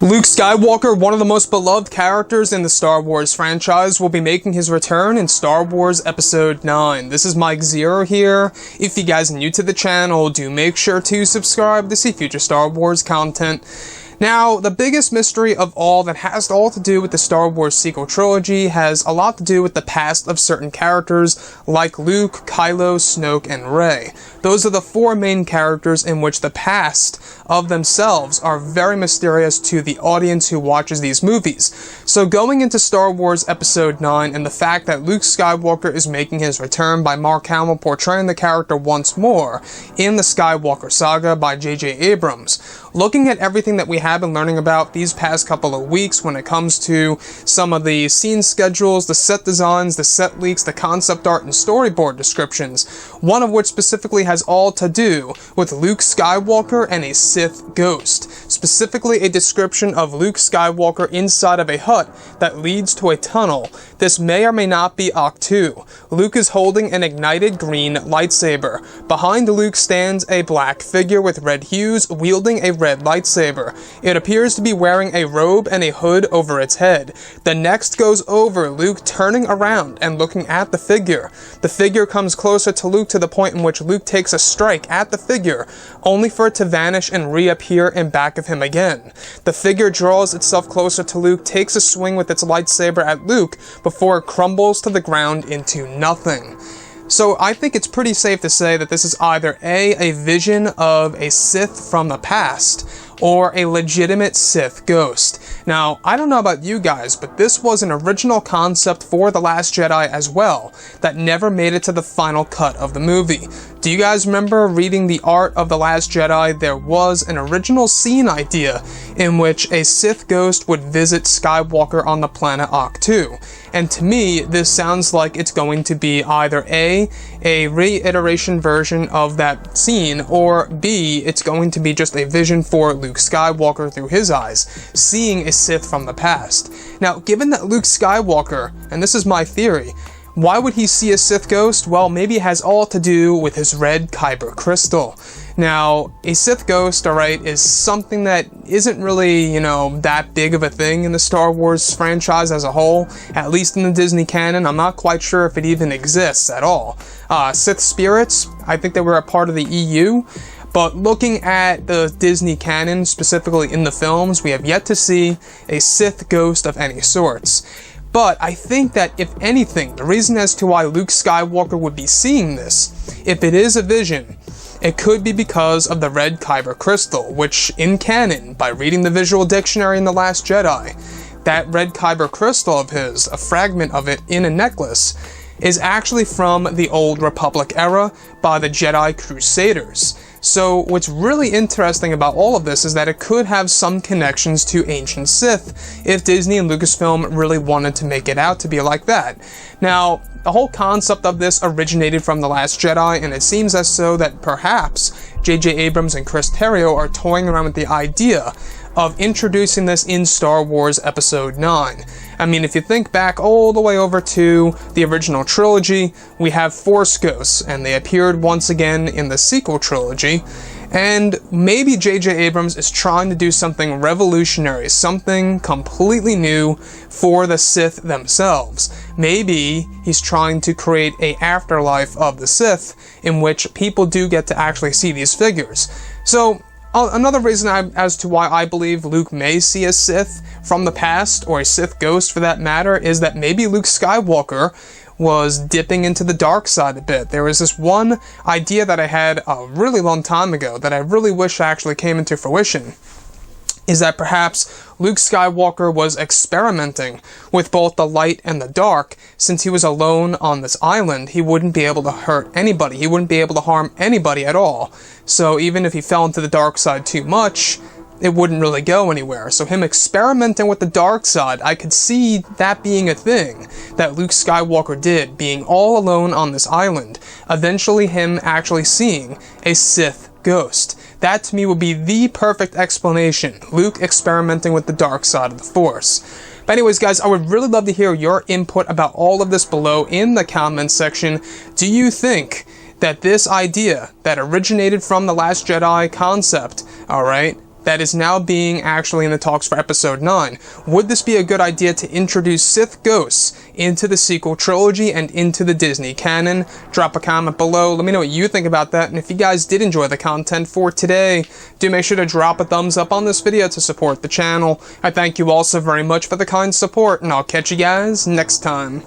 Luke Skywalker, one of the most beloved characters in the Star Wars franchise, will be making his return in Star Wars Episode 9. This is Mike Zero here. If you guys are new to the channel, do make sure to subscribe to see future Star Wars content. Now, the biggest mystery of all that has all to do with the Star Wars sequel trilogy has a lot to do with the past of certain characters like Luke, Kylo, Snoke, and Rey. Those are the four main characters in which the past of themselves are very mysterious to the audience who watches these movies. So going into Star Wars Episode 9 and the fact that Luke Skywalker is making his return by Mark Hamill portraying the character once more in the Skywalker saga by J.J. Abrams, looking at everything that we have been learning about these past couple of weeks when it comes to some of the scene schedules, the set designs, the set leaks, the concept art, and storyboard descriptions, one of which specifically has all to do with Luke Skywalker and a Sith ghost. Specifically a description of Luke Skywalker inside of a hut that leads to a tunnel. This may or may not be Octu. Luke is holding an ignited green lightsaber. Behind Luke stands a black figure with red hues wielding a red lightsaber. It appears to be wearing a robe and a hood over its head. The next goes over Luke turning around and looking at the figure. The figure comes closer to Luke to the point in which Luke takes a strike at the figure, only for it to vanish and reappear in back of him again. The figure draws itself closer to Luke, takes a swing with its lightsaber at Luke before it crumbles to the ground into nothing. So I think it's pretty safe to say that this is either a vision of a Sith from the past, or a legitimate Sith ghost. Now, I don't know about you guys, but this was an original concept for The Last Jedi as well, that never made it to the final cut of the movie. Do you guys remember reading the art of The Last Jedi? There was an original scene idea in which a Sith ghost would visit Skywalker on the planet Octu. And to me, this sounds like it's going to be either A reiteration version of that scene, or B, it's going to be just a vision for Luke Skywalker through his eyes, seeing a Sith from the past. Now, given that Luke Skywalker, and this is my theory, why would he see a Sith ghost? Well, maybe it has all to do with his red kyber crystal. Now, a Sith ghost, alright, is something that isn't really, that big of a thing in the Star Wars franchise as a whole, at least in the Disney canon. I'm not quite sure if it even exists at all. Sith spirits, I think they were a part of the EU, but looking at the Disney canon, specifically in the films, we have yet to see a Sith ghost of any sorts. But I think that, if anything, the reason as to why Luke Skywalker would be seeing this, if it is a vision, it could be because of the red kyber crystal, which in canon, by reading the visual dictionary in The Last Jedi, that red kyber crystal of his, a fragment of it in a necklace, is actually from the Old Republic era by the Jedi Crusaders. So what's really interesting about all of this is that it could have some connections to ancient Sith if Disney and Lucasfilm really wanted to make it out to be like that. Now, the whole concept of this originated from The Last Jedi, and it seems as so that perhaps J.J. Abrams and Chris Terrio are toying around with the idea of introducing this in Star Wars Episode 9. I mean, if you think back all the way over to the original trilogy, we have Force ghosts, and they appeared once again in the sequel trilogy, and maybe J.J. Abrams is trying to do something revolutionary, something completely new for the Sith themselves. Maybe he's trying to create an afterlife of the Sith in which people do get to actually see these figures. So, another reason as to why I believe Luke may see a Sith from the past, or a Sith ghost for that matter, is that maybe Luke Skywalker was dipping into the dark side a bit. There was this one idea that I had a really long time ago that I really wish actually came into fruition, is that perhaps Luke Skywalker was experimenting with both the light and the dark. Since he was alone on this island, he wouldn't be able to hurt anybody. He wouldn't be able to harm anybody at all. So even if he fell into the dark side too much, it wouldn't really go anywhere. So him experimenting with the dark side, I could see that being a thing that Luke Skywalker did, being all alone on this island. Eventually him actually seeing a Sith ghost. That to me would be the perfect explanation. Luke experimenting with the dark side of the Force. But anyways, guys, I would really love to hear your input about all of this below in the comments section. Do you think that this idea that originated from the Last Jedi concept, alright, that is now being actually in the talks for episode 9. Would this be a good idea to introduce Sith ghosts into the sequel trilogy and into the Disney canon? Drop a comment below, let me know what you think about that, and if you guys did enjoy the content for today, do make sure to drop a thumbs up on this video to support the channel. I thank you all so very much for the kind support, and I'll catch you guys next time.